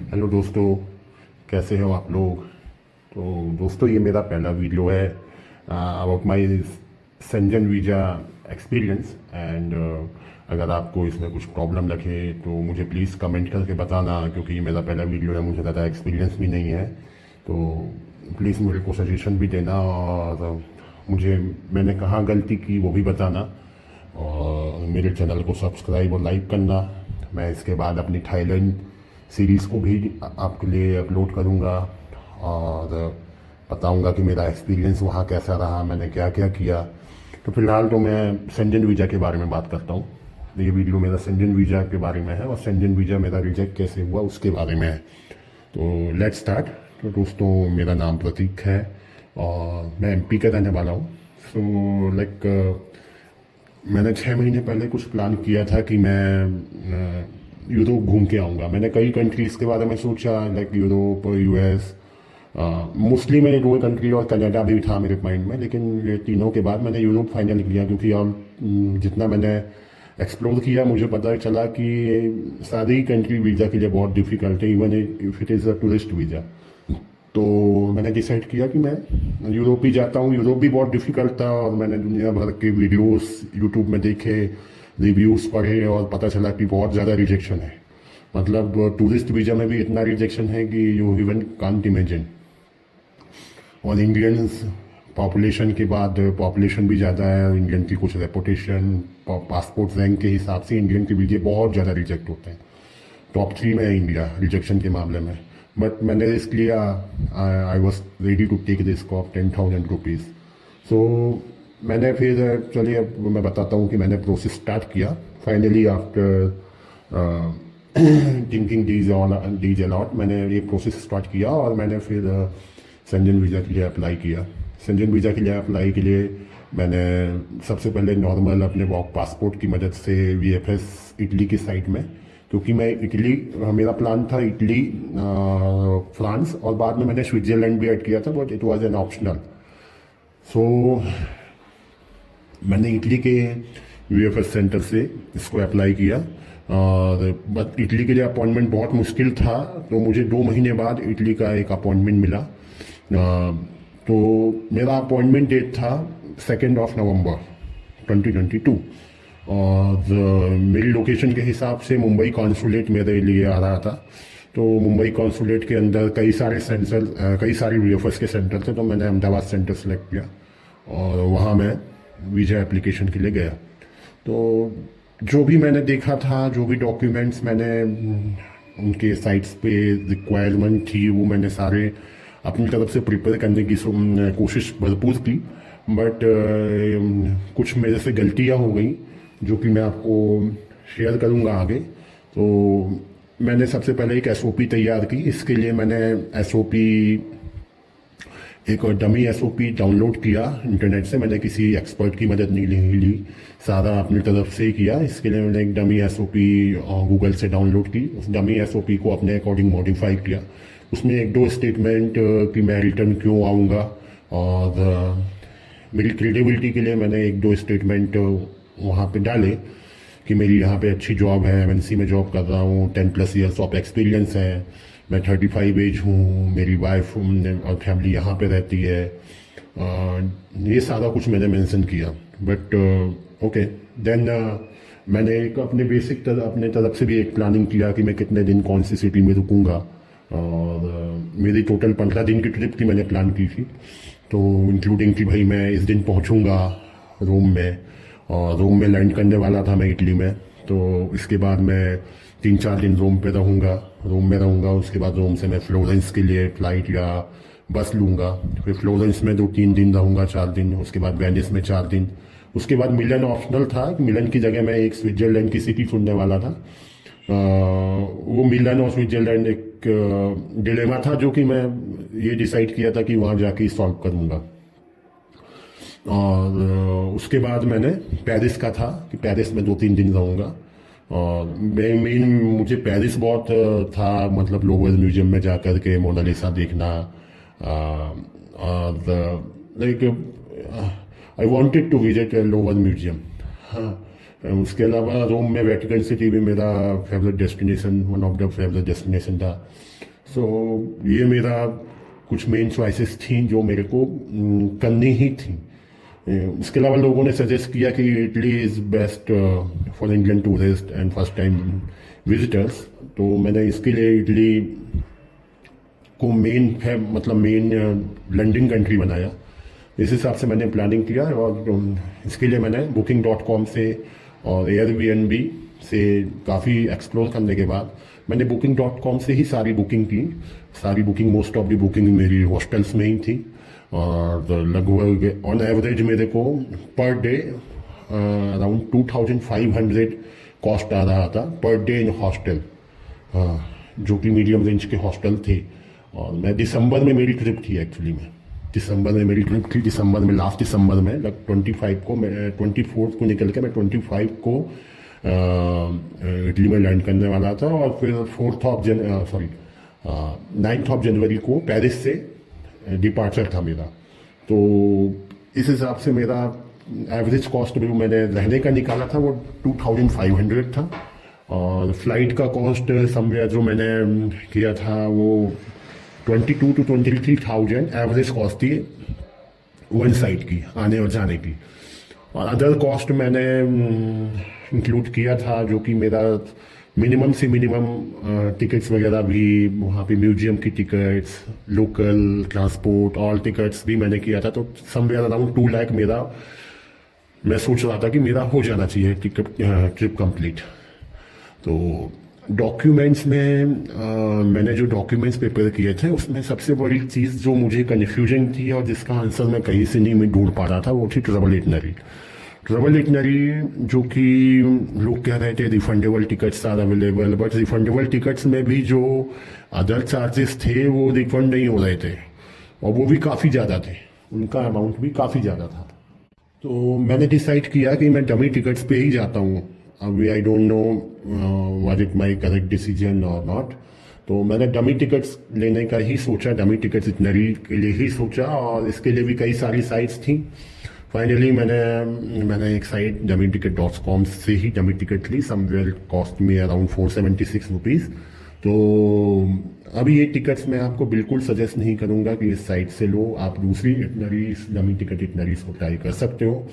Hello दोस्तों, कैसे हो आप लोग। तो दोस्तों, ये मेरा पहला वीडियो है about my Schengen visa experience and अगर आपको इसमें कुछ प्रॉब्लम लगे तो मुझे प्लीज़ कमेंट करके बताना, क्योंकि ये मेरा पहला वीडियो है, मुझे ज़्यादा एक्सपीरियंस भी नहीं है। तो प्लीज़ मेरे को सजेशन भी देना और मुझे मैंने कहाँ गलती की वो भी बताना, और मेरे चैनल को सब्सक्राइब और लाइक करना। मैं इसके बाद अपनी थाईलैंड सीरीज़ को भी आपके लिए अपलोड करूँगा और बताऊँगा कि मेरा एक्सपीरियंस वहाँ कैसा रहा, मैंने क्या क्या किया। तो फिलहाल तो मैं सेंजन वीज़ा के बारे में बात करता हूँ। ये वीडियो मेरा सेंजन वीज़ा के बारे में है और सेंजन वीज़ा मेरा रिजेक्ट कैसे हुआ उसके बारे में है। तो लेट्स स्टार्ट। तो दोस्तों, मेरा नाम प्रतीक है और मैं एमपी का रहने वाला हूँ। सो मैंने 6 महीने पहले कुछ प्लान किया था कि मैं यूरोप घूम के आऊँगा। मैंने कई कंट्रीज़ के बारे में सोचा, लाइक यूरोप, यूएस, मोस्टली मैंने 2 कंट्री और कनाडा भी था मेरे माइंड में, लेकिन ये तीनों के बाद मैंने यूरोप फाइनल किया, क्योंकि और जितना मैंने एक्सप्लोर किया मुझे पता चला कि सारी कंट्री वीज़ा के लिए बहुत डिफ़िकल्ट है, even if it is a tourist visa. तो मैंने डिसाइड किया कि मैं यूरोप ही जाता हूँ। यूरोप भी बहुत डिफ़िकल्ट था और मैंने दुनिया भर के वीडियोस यूट्यूब में देखे, रिव्यूज़ पढ़े और पता चला कि बहुत ज़्यादा रिजेक्शन है। मतलब टूरिस्ट वीज़ा में भी इतना रिजेक्शन है कि यू इवन कांट इमेजिन। और इंडियंस पॉपुलेशन के बाद पॉपुलेशन भी ज़्यादा है, इंडियन की कुछ रेपुटेशन, पासपोर्ट रैंक के हिसाब से इंडियन के वीज़े बहुत ज़्यादा रिजेक्ट होते हैं। टॉप 3 में है इंडिया रिजेक्शन के मामले में। बट मैंने रिस्क लिया, I was ready to take risk of 10,000 rupees. So मैंने फिर चलिए अब मैं बताता हूँ कि मैंने प्रोसेस स्टार्ट किया। Finally after thinking these a lot मैंने ये प्रोसेस स्टार्ट किया और मैंने फिर सेंजन वीज़ा के लिए अप्लाई किया। सेंजन वीज़ा के लिए अप्लाई के लिए मैंने सबसे पहले नॉर्मल अपने वॉक पासपोर्ट की मदद से वीएफएस इटली की साइट में, क्योंकि मैं इटली, मेरा प्लान था इटली, फ्रांस और बाद में मैंने स्विट्ज़रलैंड भी ऐड किया था, but it was an optional. So मैंने इटली के वीएफएस सेंटर से इसको अप्लाई किया और बट इटली के लिए अपॉइंटमेंट बहुत मुश्किल था, तो मुझे 2 महीने बाद इटली का एक अपॉइंटमेंट मिला। तो मेरा अपॉइंटमेंट डेट था 2 नवंबर 2022 और मेरी लोकेशन के हिसाब से मुंबई कॉन्सुलेट मेरे लिए आ रहा था। तो मुंबई कॉन्सुलेट के अंदर कई सारे वीएफएस के सेंटर थे, तो मैंने अहमदाबाद सेंटर सेलेक्ट किया और वहाँ मैं वीज़ा एप्लीकेशन के लिए गया। तो जो भी मैंने देखा था, जो भी डॉक्यूमेंट्स मैंने उनके साइट्स पे रिक्वायरमेंट थी, वो मैंने सारे अपनी तरफ से प्रिपेयर करने की कोशिश भरपूर की। बट कुछ मेरे से गलतियाँ हो गई जो कि मैं आपको शेयर करूँगा आगे। तो मैंने सबसे पहले एक एसओपी तैयार की। इसके लिए मैंने एक डमी एसओपी डाउनलोड किया इंटरनेट से। मैंने किसी एक्सपर्ट की मदद नहीं ली, सारा अपनी तरफ से ही किया। इसके लिए मैंने एक डमी एसओपी गूगल से डाउनलोड की। उस डमी एसओपी को अपने अकॉर्डिंग मॉडिफाई किया। उसमें 1-2 स्टेटमेंट कि मैं रिटर्न क्यों आऊँगा और मेरी क्रेडिबिलिटी के लिए मैंने 1-2 स्टेटमेंट वहाँ पे डाले कि मेरी यहाँ पे अच्छी जॉब है, एमएनसी में जॉब कर रहा हूँ, 10+ ईयर्स ऑफ एक्सपीरियंस है, मैं 35 एज हूँ, मेरी वाइफ और फैमिली यहाँ पे रहती है। ये सारा कुछ मैंने मेंशन किया। बट ओके, देन मैंने एक अपने तरफ से भी एक प्लानिंग किया कि मैं कितने दिन कौन सी सिटी में रुकूंगा। और मेरी टोटल 15 दिन की ट्रिप की मैंने प्लान की थी, तो इंक्लूडिंग कि भाई मैं इस दिन पहुँचूँगा रोम में, और रोम में लैंड करने वाला था मैं इटली में। तो इसके बाद मैं 3-4 दिन रोम में रहूँगा। उसके बाद रोम से मैं फ्लोरेंस के लिए फ़्लाइट या बस लूँगा। फिर फ्लोरेंस में 2-3 दिन रहूँगा, 4 दिन। उसके बाद वेनिस में 4 दिन। उसके बाद मिलन ऑप्शनल था, मिलन की जगह मैं एक स्विट्ज़रलैंड की सिटी चुनने वाला था। वो मिलन और स्विट्ज़रलैंड एक डिलेमा था जो कि मैं ये डिसाइड किया था कि वहाँ जाके सॉल्व करूँगा। और उसके बाद मैंने पेरिस का था कि पेरिस में 2-3 दिन रहूँगा। और मेन मुझे पेरिस बहुत था, मतलब लोवर म्यूजियम में जा कर के मोनालिसा देखना। और like I wanted to visit Louvre museum. हाँ, उसके अलावा रोम में वेटिकन सिटी भी मेरा favourite destination, one of the favourite destination था। सो ये मेरा कुछ मेन चॉइसेस थी जो मेरे को करनी ही थी। इसके अलावा लोगों ने सजेस्ट किया कि Italy is best for Indian tourist and first time visitors, तो मैंने इसके लिए इटली को मेन है, मतलब मेन लैंडिंग कंट्री बनाया। इस हिसाब से मैंने प्लानिंग किया और इसके लिए मैंने booking.com से और Airbnb से काफ़ी एक्सप्लोर करने के बाद मैंने booking.com से ही सारी बुकिंग की। सारी booking, most of the booking मेरी हॉस्टल्स में ही थी और लगभग ऑन एवरेज मेरे को पर डे अराउंड 2500 कॉस्ट आ रहा था पर डे इन हॉस्टल, जो कि मीडियम रेंज के हॉस्टल थे। और मैं दिसंबर में मेरी ट्रिप थी, एक्चुअली में दिसंबर में मेरी ट्रिप थी। दिसंबर में, लास्ट दिसंबर में, लग 25 को, मैं 24 को निकल के मैं 25 को इटली में लैंड करने वाला था और फिर 9th ऑफ जनवरी को पेरिस से डिपार्चर था मेरा। तो इस हिसाब से मेरा एवरेज कॉस्ट जो मैंने रहने का निकाला था वो 2500 था और फ्लाइट का कॉस्ट समवेयर जो मैंने किया था वो 22 to 23,000 एवरेज कॉस्ट थी वन साइड की, आने और जाने की। और अदर कॉस्ट मैंने इंक्लूड किया था जो कि मेरा मिनिमम से मिनिमम टिकट्स वगैरह भी, वहाँ पे म्यूजियम की tickets, local transport, all tickets भी मैंने किया था। तो समवेयर अराउंड 2 लाख मेरा, मैं सोच रहा था कि मेरा हो जाना चाहिए ट्रिप कंप्लीट। तो डॉक्यूमेंट्स में मैंने जो डॉक्यूमेंट्स प्रिपेयर किए थे उसमें सबसे बड़ी चीज़ जो मुझे कन्फ्यूजन थी और जिसका आंसर मैं कहीं से नहीं मैं ढूंढ पा रहा था वो थी ट्रैवल इटनरी। ट्रैवल इटनरी जो कि लोग कह रहे थे refundable tickets are available, but refundable tickets में भी जो अदर चार्जेस थे वो रिफंड नहीं हो रहे थे और वो भी काफ़ी ज़्यादा थे, उनका अमाउंट भी काफ़ी ज़्यादा था। तो मैंने डिसाइड किया कि मैं डमी टिकट्स पे ही जाता हूँ। अभी I don't know was it my correct decision और नॉट। तो मैंने डमी टिकट्स लेने का ही सोचा, डमी टिकट्स इटनरी के लिए ही सोचा और इसके लिए भी कई सारी साइट्स थी। फाइनली मैंने एक साइट dummyticket.com से ही डमी टिकट ली, समवेयर कॉस्ट में अराउंड 476 रुपीज़। तो अभी ये टिकट्स मैं आपको बिल्कुल सजेस्ट नहीं करूँगा कि इस साइट से लो, आप दूसरी इटनरीज, डमी टिकट इटनरीज को ट्राई कर सकते हो।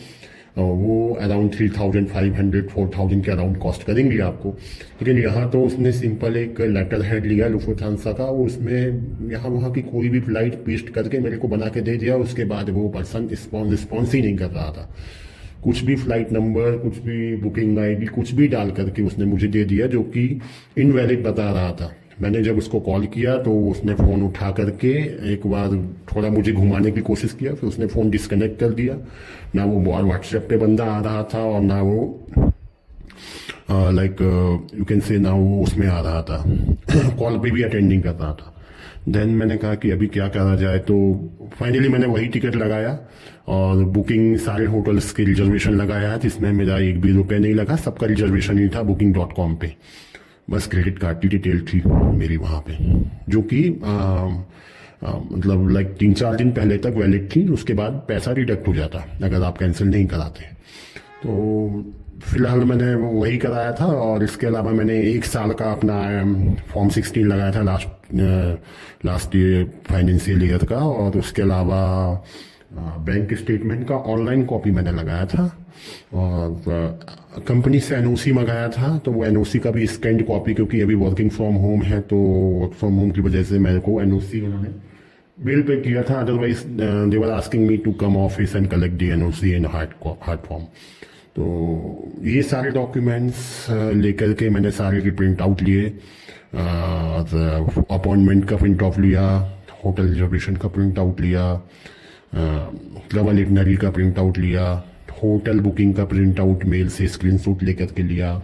वो अराउंड 3500 4000 के अराउंड कॉस्ट करेंगे आपको। लेकिन यहाँ तो उसने सिंपल एक लेटर हेड लिया लुफ्थांसा का, उसमें यहाँ वहाँ की कोई भी फ्लाइट पेस्ट करके मेरे को बना के दे दिया। उसके बाद वो पर्सन रिस्पॉन्स ही नहीं कर रहा था, कुछ भी फ्लाइट नंबर, कुछ भी बुकिंग आईडी, कुछ भी डाल करके उसने मुझे दे दिया जो कि इनवैलिड बता रहा था। मैंने जब उसको कॉल किया तो उसने फ़ोन उठा करके एक बार थोड़ा मुझे घुमाने की कोशिश किया, फिर उसने फ़ोन डिस्कनेक्ट कर दिया। ना वो व्हाट्सएप पे बंदा आ रहा था और ना वो लाइक यू कैन से ना वो उसमें आ रहा था, कॉल पे भी अटेंड नहीं कर रहा था। देन मैंने कहा कि अभी क्या करा जाए, तो फाइनली मैंने वही टिकट लगाया और बुकिंग सारे होटल्स के रिजर्वेशन लगाया, जिसमें मेरा एक भी रुपये नहीं लगा, सबका रिजर्वेशन ही था booking.com पे। बस क्रेडिट कार्ड की डिटेल थी मेरी वहाँ पे, जो कि मतलब लाइक 3-4 दिन पहले तक वैलिड थी। उसके बाद पैसा डिडक्ट हो जाता अगर आप कैंसिल नहीं कराते। तो फिलहाल मैंने वही कराया था और इसके अलावा मैंने 1 साल का अपना फॉर्म 16 लगाया था लास्ट ईयर फाइनेंशियल ईयर का, और उसके अलावा बैंक स्टेटमेंट का ऑनलाइन कॉपी मैंने लगाया था और कंपनी से एनओसी मंगाया था। तो वो एनओसी का भी स्कैंड कॉपी, क्योंकि अभी वर्किंग फ्रॉम होम है तो वर्क फ्रॉम होम की वजह से मेरे को एनओसी उन्होंने बिल पे किया था। Otherwise they were asking me to come office and collect the NOC in hard form. तो ये सारे डॉक्यूमेंट्स लेकर के मैंने सारे के प्रिंट आउट लिए, अपॉइंटमेंट का प्रिंट आउट लिया, होटल रिजर्वेशन का प्रिंट आउट लिया, ट्रैवल इटनरी का प्रिंट आउट लिया, होटल बुकिंग का प्रिंट आउट मेल से स्क्रीनशॉट लेकर के लिया,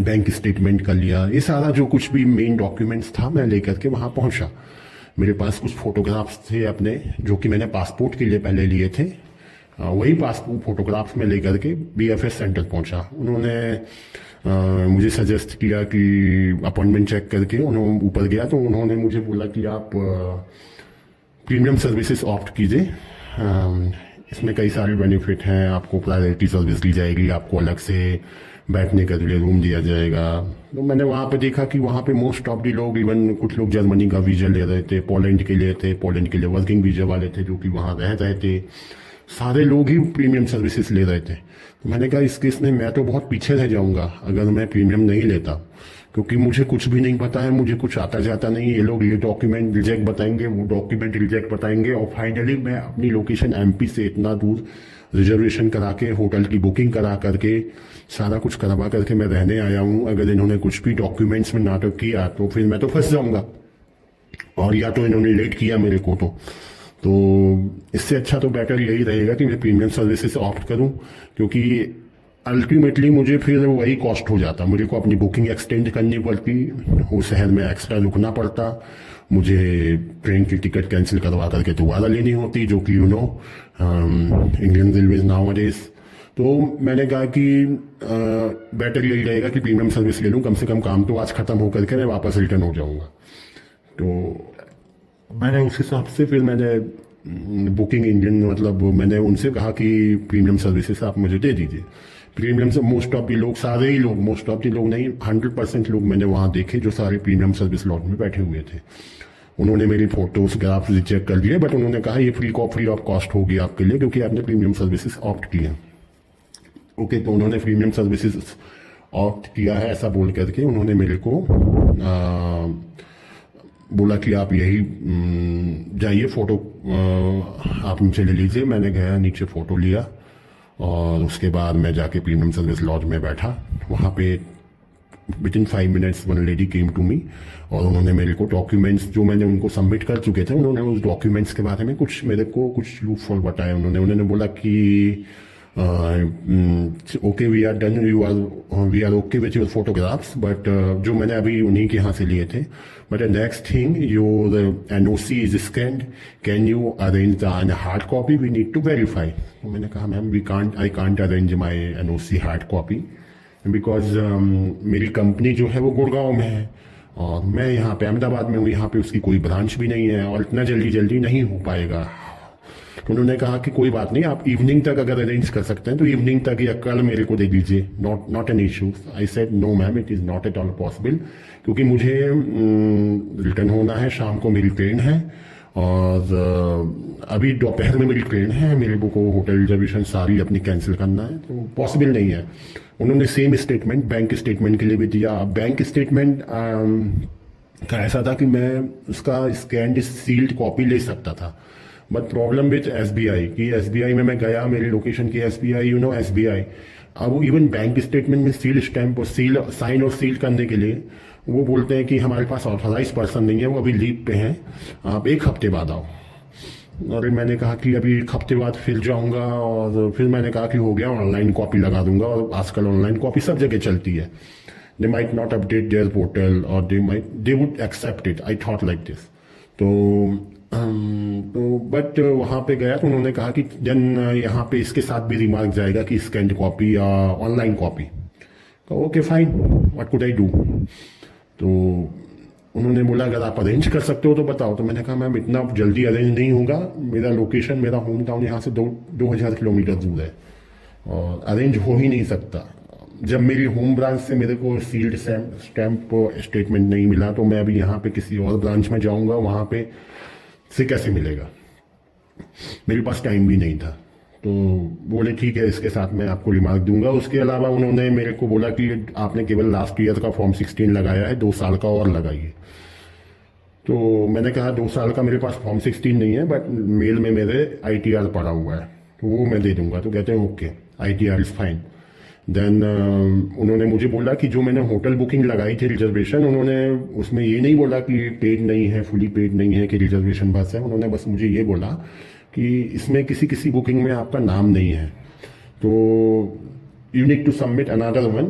बैंक स्टेटमेंट का लिया। ये सारा जो कुछ भी मेन डॉक्यूमेंट्स था मैं लेकर के वहाँ पहुँचा। मेरे पास कुछ फोटोग्राफ्स थे अपने, जो कि मैंने पासपोर्ट के लिए पहले लिए थे। वही पासपोर्ट फोटोग्राफ्स में लेकर के BFS सेंटर पहुँचा। उन्होंने मुझे सजेस्ट किया कि अपॉइंटमेंट चेक करके उन्होंने ऊपर गया तो उन्होंने मुझे बोला कि आप प्रीमियम सर्विसेज ऑप्ट कीजिए, इसमें कई सारे बेनिफिट हैं। आपको प्रायोरिटी सर्विस दी जाएगी, आपको अलग से बैठने के लिए रूम दिया जाएगा। तो मैंने वहाँ पे देखा कि वहाँ पे मोस्ट ऑफ दी लोग, इवन कुछ लोग जर्मनी का वीज़ा ले रहे थे, पोलैंड के लिए थे, पोलैंड के लिए वर्किंग वीज़ा वाले थे जो कि वहाँ रह रहे थे, सारे लोग ही प्रीमियम सर्विसेज ले रहे थे। तो मैंने कहा इस केस में मैं तो बहुत पीछे रह जाऊँगा अगर मैं प्रीमियम नहीं लेता, क्योंकि मुझे कुछ भी नहीं पता है, मुझे कुछ आता जाता नहीं। ये लोग ये डॉक्यूमेंट रिजेक्ट बताएंगे, वो डॉक्यूमेंट रिजेक्ट बताएंगे, और फाइनली मैं अपनी लोकेशन एमपी से इतना दूर रिजर्वेशन करा के, होटल की बुकिंग करा करके, सारा कुछ करवा करके मैं रहने आया हूँ। अगर इन्होंने कुछ भी डॉक्यूमेंट्स में नाटक किया तो फिर मैं तो फंस जाऊँगा, और या तो इन्होंने लेट किया मेरे को तो इससे अच्छा तो बेटर यही रहेगा कि मैं प्रीमियम सर्विसेज ऑप्ट करूं, क्योंकि अल्टीमेटली मुझे फिर वही कॉस्ट हो जाता, मुझे को अपनी बुकिंग एक्सटेंड करनी पड़ती, उस शहर में एक्स्ट्रा रुकना पड़ता, मुझे ट्रेन की टिकट कैंसिल करवा करके दोबारा लेनी होती, जो कि इंडियन रेलवेज नाउअडेज। तो मैंने कहा कि बेटर यही रहेगा कि प्रीमियम सर्विस ले लूँ, कम से कम काम तो आज ख़त्म होकर के मैं वापस रिटर्न हो जाऊँगा। तो मैंने उस हिसाब से फिर मैंने बुकिंग इंजन, मतलब मैंने उनसे कहा कि प्रीमियम सर्विसेज आप मुझे दे दीजिए। प्रीमियम से मोस्ट ऑफ दी लोग, सारे ही लोग, मोस्ट ऑफ दी लोग नहीं, 100% लोग मैंने वहाँ देखे जो सारे प्रीमियम सर्विस लॉट में बैठे हुए थे। उन्होंने मेरी फोटोज ग्राफ्स चेक कर लिए, बट उन्होंने कहा ये फ्री ऑफ कॉस्ट होगी आपके लिए, क्योंकि आपने प्रीमियम सर्विसेज ऑप्ट किया। ओके, तो उन्होंने प्रीमियम सर्विसेज ऑप्ट किया है ऐसा बोल करके उन्होंने मेरे को बोला कि आप यही जाइए, फ़ोटो आप नीचे ले लीजिए। मैंने गया, नीचे फ़ोटो लिया, और उसके बाद मैं जाके प्रीमियम सर्विस लॉज में बैठा। वहाँ पे within 5 minutes one lady came to me, और उन्होंने मेरे को डॉक्यूमेंट्स जो मैंने उनको सबमिट कर चुके थे, उन्होंने उस डॉक्यूमेंट्स के बारे में कुछ मेरे को कुछ लूपहोल बताया। उन्होंने बोला कि okay we are done, we are okay with your photographs, but जो मैंने अभी उन्हीं के यहाँ से लिए थे, but next thing your NOC is scanned, can you arrange the hard copy, we need to verify. तो मैंने कहा ma'am I can't arrange my NOC hard copy, because मेरी कंपनी जो है वो गुड़गांव में है, और मैं यहाँ पे अहमदाबाद में हूँ, यहाँ पे उसकी कोई ब्रांच भी नहीं है, और इतना जल्दी नहीं हो पाएगा। तो उन्होंने कहा कि कोई बात नहीं, आप इवनिंग तक अगर अरेंज कर सकते हैं तो इवनिंग तक या कल मेरे को दे दीजिए, not an issue. I said no ma'am, it is not at all possible, क्योंकि मुझे रिटर्न होना है, शाम को मेरी ट्रेन है, और अभी दोपहर में मेरी ट्रेन है, मेरे को होटल रिजर्वेशन सारी अपनी कैंसिल करना है, तो पॉसिबल नहीं है। उन्होंने सेम स्टेटमेंट बैंक स्टेटमेंट के लिए भी दिया। बैंक स्टेटमेंट का ऐसा था कि मैं उसका स्कैंड सील्ड कॉपी ले सकता था, बट प्रॉब्लम विथ SBI कि SBI में मैं गया, मेरी लोकेशन की SBI, SBI, अब इवन बैंक स्टेटमेंट में सील स्टैंप और सील साइन और सील करने के लिए वो बोलते हैं कि हमारे पास ऑथराइज पर्सन नहीं है, वो अभी लीव पे हैं, आप 1 हफ्ते बाद आओ। और मैंने कहा कि अभी 1 हफ्ते बाद फिर जाऊंगा, और फिर मैंने कहा कि हो गया, ऑनलाइन कॉपी लगा दूंगा, और आजकल ऑनलाइन कॉपी सब जगह चलती है। They might not update their portal, और they would accept it, I thought like this. तो बट वहाँ पे गया तो उन्होंने कहा कि जन यहाँ पे इसके साथ भी रिमार्क जाएगा कि स्कैंड कॉपी या ऑनलाइन कॉपी। तो okay fine, what could I do. तो उन्होंने बोला अगर आप अरेंज कर सकते हो तो बताओ। तो मैंने कहा मैम इतना जल्दी अरेंज नहीं होगा, मेरा लोकेशन, मेरा होम टाउन यहाँ से 2000 किलोमीटर दूर है, और अरेंज हो ही नहीं सकता। जब मेरी होम ब्रांच से मेरे को सील्ड स्टैंप स्टेटमेंट नहीं मिला, तो मैं अभी यहाँ पे किसी और ब्रांच में जाऊँगा, वहाँ पे से कैसे मिलेगा, मेरे पास टाइम भी नहीं था। तो बोले ठीक है, इसके साथ मैं आपको रिमार्क दूंगा। उसके अलावा उन्होंने मेरे को बोला कि आपने केवल लास्ट ईयर का फॉर्म 16 लगाया है, 2 साल का और लगाइए। तो मैंने कहा 2 साल का मेरे पास फॉर्म 16 नहीं है, बट मेल में मेरे ITR पड़ा हुआ है, तो वो मैं दे दूंगा। तो कहते हैं okay, ITR is fine. Then उन्होंने मुझे बोला कि जो मैंने होटल बुकिंग लगाई थी रिजर्वेशन, उन्होंने उसमें ये नहीं बोला कि पेड नहीं है, फुली पेड नहीं है, कि रिजर्वेशन बस है। उन्होंने बस मुझे ये बोला कि इसमें किसी बुकिंग में आपका नाम नहीं है, तो you need to submit another one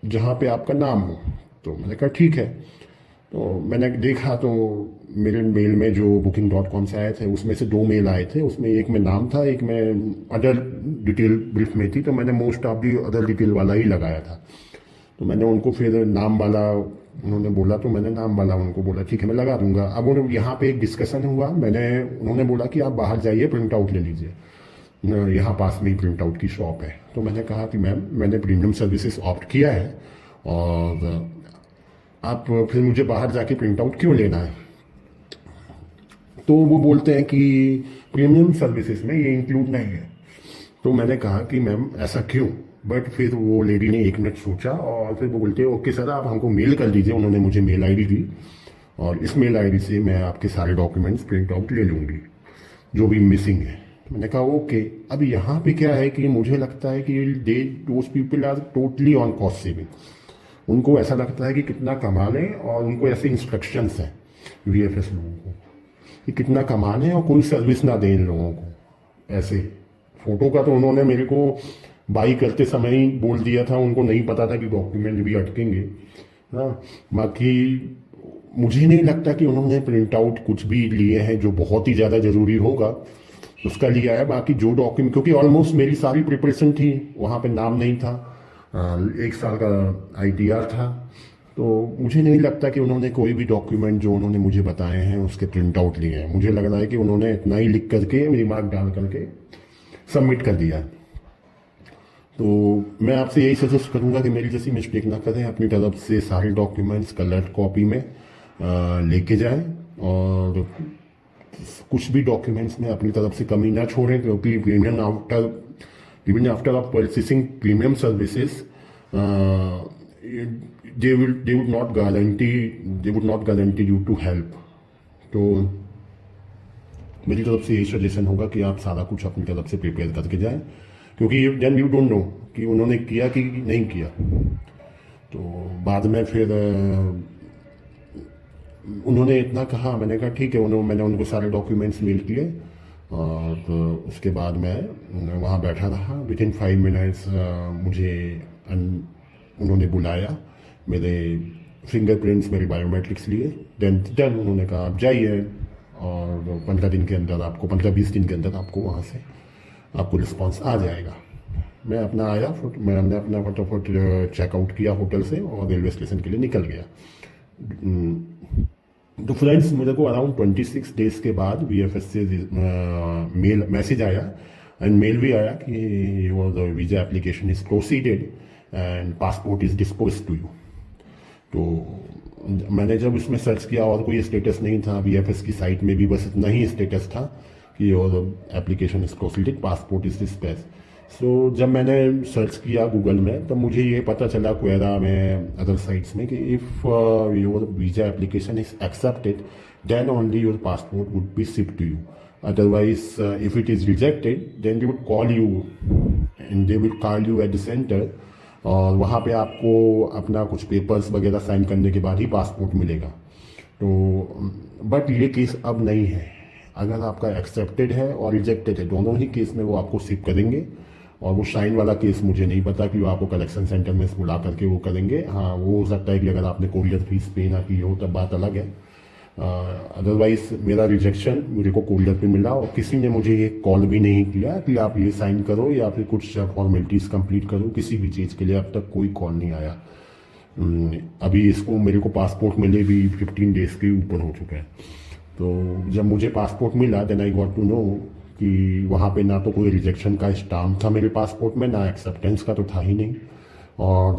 जहाँ पे आपका नाम हो। तो मैंने कहा ठीक है। तो मैंने देखा तो मेरे मेल में जो booking.com से आए थे उसमें से 2 मेल आए थे, उसमें एक में नाम था, एक में अदर डिटेल ब्रीफ में थी। तो मैंने most of the other detail वाला ही लगाया था। तो मैंने उनको फिर नाम वाला उन्होंने बोला, तो मैंने नाम वाला उनको बोला ठीक है मैं लगा दूंगा। अब यहाँ पे एक डिस्कशन हुआ, उन्होंने बोला कि आप बाहर जाइए प्रिंट आउट ले लीजिए, यहाँ पास में ही प्रिंट आउट की शॉप है। तो मैंने कहा कि मैम मैंने प्रीमियम सर्विसेज ऑप्ट किया है और आप फिर मुझे बाहर जाके प्रिंट आउट क्यों लेना है। तो वो बोलते हैं कि प्रीमियम सर्विसेज में ये इंक्लूड नहीं है। तो मैंने कहा कि मैम ऐसा क्यों, बट फिर वो लेडी ने 1 मिनट सोचा और फिर वो बोलते ओके सर आप हमको मेल कर दीजिए। उन्होंने मुझे मेल आईडी दी और इस मेल आईडी से मैं आपके सारे डॉक्यूमेंट्स प्रिंट आउट ले लूँगी जो भी मिसिंग है। मैंने कहा ओके। अब यहाँ पे क्या है कि मुझे लगता है कि those people are totally on cost saving. उनको ऐसा लगता है कि कितना कमा लें और उनको ऐसे इंस्ट्रक्शंस हैं वीएफएस लोगों को कि कितना कमा लें और कोई सर्विस ना दें इन लोगों को। ऐसे फोटो का तो उन्होंने मेरे को बाई करते समय ही बोल दिया था, उनको नहीं पता था कि डॉक्यूमेंट भी अटकेंगे। हाँ, बाकी मुझे नहीं लगता कि उन्होंने प्रिंट आउट कुछ भी लिए हैं जो बहुत ही ज़्यादा ज़रूरी होगा उसका लिया है। बाकी जो डॉक्यूमेंट, क्योंकि ऑलमोस्ट मेरी सारी प्रिपरेशन थी, वहाँ पे नाम नहीं था, 1 साल का ITR था, तो मुझे नहीं लगता कि उन्होंने कोई भी डॉक्यूमेंट जो उन्होंने मुझे बताए हैं उसके प्रिंट आउट लिए हैं। मुझे लग रहा है कि उन्होंने इतना ही लिख करके रिमार्क डाल करके सबमिट कर दिया। तो मैं आपसे यही सजेस्ट करूंगा कि मेरी जैसी मिस्टेक ना करें, अपनी तरफ से सारे डॉक्यूमेंट्स कलर्ड कॉपी में लेके जाएं और कुछ भी डॉक्यूमेंट्स में अपनी तरफ से कमी ना छोड़ें, क्योंकि even after of purchasing premium services they would not guarantee you to help। तो मेरी तरफ से यही सजेशन होगा कि आप सारा कुछ अपनी तरफ से प्रिपेयर करके जाएं, क्योंकि देन यू डोंट नो कि उन्होंने किया कि नहीं किया। तो बाद में फिर उन्होंने इतना कहा, मैंने कहा ठीक है, मैंने उनको सारे डॉक्यूमेंट्स मेल किए और तो उसके बाद मैं वहाँ बैठा रहा। विदिन 5 मिनट्स मुझे उन्होंने बुलाया, मेरे फिंगरप्रिंट्स, मेरे बायोमेट्रिक्स लिए। देन उन्होंने कहा आप जाइए और 15 दिन के अंदर आपको, 15-20 दिन के अंदर आपको वहाँ से आपको रिस्पॉन्स आ जाएगा। मैं अपना आया, मैंने अपना फटाफट चेकआउट किया होटल से और रेलवे स्टेशन के लिए निकल गया। तो फ्रेंड्स, मेरे को अराउंड 26 डेज के बाद VFS से मैसेज आया एंड मेल भी आया कि your visa application is proceeded and passport is dispose to you. तो मैंने जब उसमें सर्च किया और कोई स्टेटस नहीं था, VFS की साइट में भी बस इतना ही स्टेटस था कि your application is proceeded, passport is dispatch. So जब मैंने सर्च किया गूगल में तो मुझे ये पता चला क्वेरा में, अदर साइट्स में, कि if your visa application is accepted then only your passport would be shipped to you. Otherwise if it is rejected then they would call you and they will call you at the centre, और वहाँ पे आपको अपना कुछ papers वगैरह sign करने के बाद ही पासपोर्ट मिलेगा। तो बट ये केस अब नहीं है। अगर आपका एक्सेप्टेड है और रिजेक्टेड है, दोनों ही केस में वो आपको शिप करेंगे। और वो शाइन वाला केस मुझे नहीं पता कि वो आपको कलेक्शन सेंटर में बुला करके वो करेंगे। हाँ, वो हो सकता है कि अगर आपने कोरियर फीस पे ना की हो तब बात अलग है। अदरवाइज मेरा रिजेक्शन मेरे को कोरियर पे मिला और किसी ने मुझे ये कॉल भी नहीं किया कि आप ये साइन करो या फिर कुछ फॉर्मेलिटीज़ कंप्लीट करो। किसी भी चीज़ के लिए अब तक कोई कॉल नहीं आया। अभी इसको मेरे को पासपोर्ट मिले भी 15 डेज के ऊपर हो चुका है। तो जब मुझे पासपोर्ट मिला then I got to know कि वहाँ पे ना तो कोई रिजेक्शन का स्टाम्प था मेरे पासपोर्ट में, ना एक्सेप्टेंस का तो था ही नहीं। और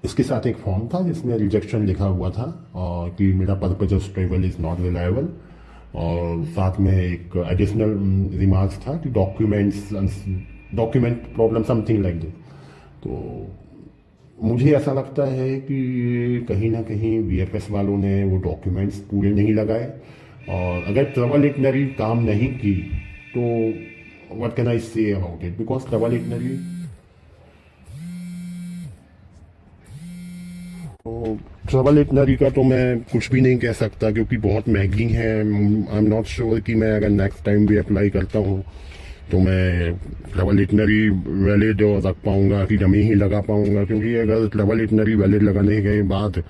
इसके साथ एक फॉर्म था जिसमें रिजेक्शन लिखा हुआ था और कि मेरा purpose of travel is not reliable, और साथ में एक एडिशनल रिमार्क्स था कि document problem something like this. तो मुझे ऐसा लगता है कि कहीं ना कहीं VFS वालों ने वो डॉक्यूमेंट्स पूरे नहीं लगाए, और अगर ट्रैवल इटनरी काम नहीं की तो what can I say about it, because travel itinerary का तो मैं कुछ भी नहीं कह सकता क्योंकि बहुत महंगी है। आई एम नॉट श्योर कि मैं अगर नेक्स्ट टाइम भी अप्लाई करता हूँ तो मैं ट्रैवल इटनरी वैलिड रख पाऊँगा कि डमी ही लगा पाऊँगा, क्योंकि अगर ट्रैवल इटनरी वैलिड लगाने के बाद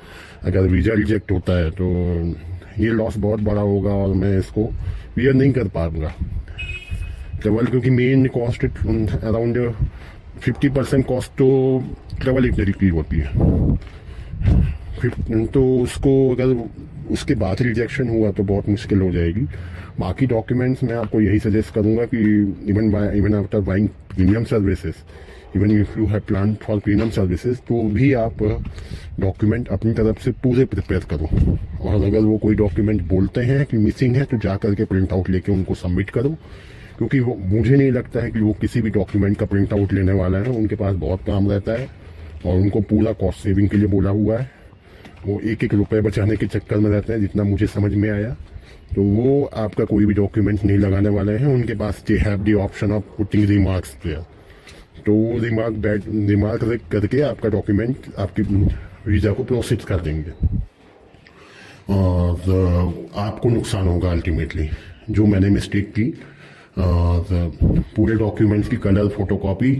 अगर वीज़ा रिजेक्ट होता है तो ये लॉस बहुत बड़ा होगा और मैं इसको वियर नहीं कर पाऊँगा। ट्रैवल क्योंकि मेन कॉस्ट अराउंड 50% कॉस्ट तो ट्रैवल इतनी की होती है। फिर तो उसको अगर उसके बाद रिजेक्शन हुआ तो बहुत मुश्किल हो जाएगी। बाकी डॉक्यूमेंट्स मैं आपको यही सजेस्ट करूंगा कि even after buying premium services, even if you have plan for premium services, तो भी आप डॉक्यूमेंट अपनी तरफ से पूरे प्रिपेयर करो। और अगर वो कोई डॉक्यूमेंट बोलते हैं कि मिसिंग है तो जा करके प्रिंट आउट लेके उनको सबमिट करो, क्योंकि वो मुझे नहीं लगता है कि वो किसी भी डॉक्यूमेंट का प्रिंट आउट लेने वाला है। उनके पास बहुत काम रहता है और उनको पूरा कॉस्ट सेविंग के लिए बोला हुआ है। वो एक एक रुपए बचाने के चक्कर में रहते हैं, जितना मुझे समझ में आया। तो वो आपका कोई भी डॉक्यूमेंट नहीं लगाने वाले हैं। उनके पास they have the option of putting remarks there, तो रिमार्क करके आपका डॉक्यूमेंट आपकी वीज़ा को प्रोसेस कर देंगे और आपको नुकसान होगा अल्टीमेटली। जो मैंने मिस्टेक की, पूरे डॉक्यूमेंट्स की कलर फोटोकॉपी,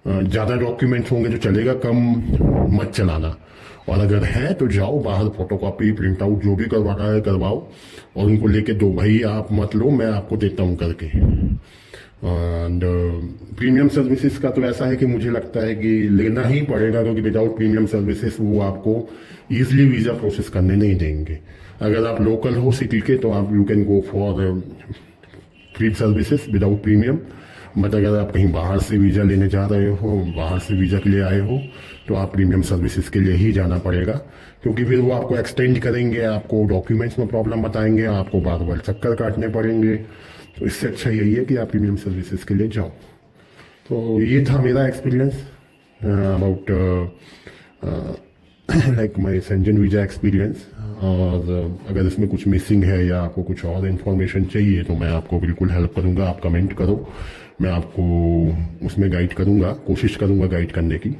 ज़्यादा डॉक्यूमेंट्स होंगे जो चलेगा, कम मत चलाना। और अगर है तो जाओ बाहर, फोटोकॉपी प्रिंट आउट जो भी करवाना है करवाओ और उनको लेके दो, भाई आप मत लो, मैं आपको देता हूँ करके। एंड प्रीमियम सर्विसेज का तो ऐसा है कि मुझे लगता है कि लेना ही पड़ेगा, क्योंकि विदाउट प्रीमियम सर्विसेज वो आपको ईजिली वीज़ा प्रोसेस करने नहीं देंगे। अगर आप लोकल हो सिटी के तो आप you can go for free services without premium. But अगर आप कहीं बाहर से वीज़ा लेने जा रहे हो, बाहर से वीज़ा के लिए आए हो, तो आप प्रीमियम सर्विसेज के लिए ही जाना पड़ेगा, क्योंकि फिर वो आपको एक्सटेंड करेंगे, आपको डॉक्यूमेंट्स में प्रॉब्लम बताएंगे, आपको बार बार चक्कर काटने पड़ेंगे। तो इससे अच्छा यही है कि आप प्रीमियम सर्विसेज के लिए जाओ। तो ये था मेरा experience about like my Shenzhen visa experience. और अगर इसमें कुछ मिसिंग है या आपको कुछ और इन्फॉर्मेशन चाहिए तो मैं आपको बिल्कुल हेल्प करूँगा। आप कमेंट करो, मैं आपको उसमें गाइड करूँगा, कोशिश करूँगा गाइड करने की।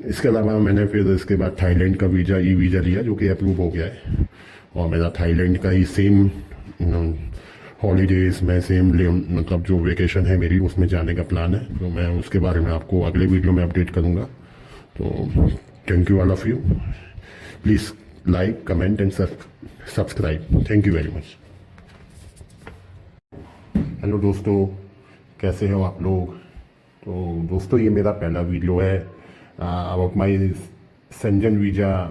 इसके अलावा मैंने फिर इसके बाद थाईलैंड का वीज़ा, ई वीज़ा लिया, जो कि अप्रूव हो गया है। और मेरा थाईलैंड का ही सेम हॉलीडेज में सेम मतलब जो वेकेशन है मेरी, उसमें जाने का प्लान है। तो मैं उसके बारे में आपको अगले वीडियो में अपडेट करूँगा। तो thank you all of you. Please like, comment and subscribe. Thank you very much. Hello दोस्तों, कैसे हो आप लोग? तो दोस्तों, ये मेरा पहला वीडियो है अबाउट माई शेंजन वीज़ा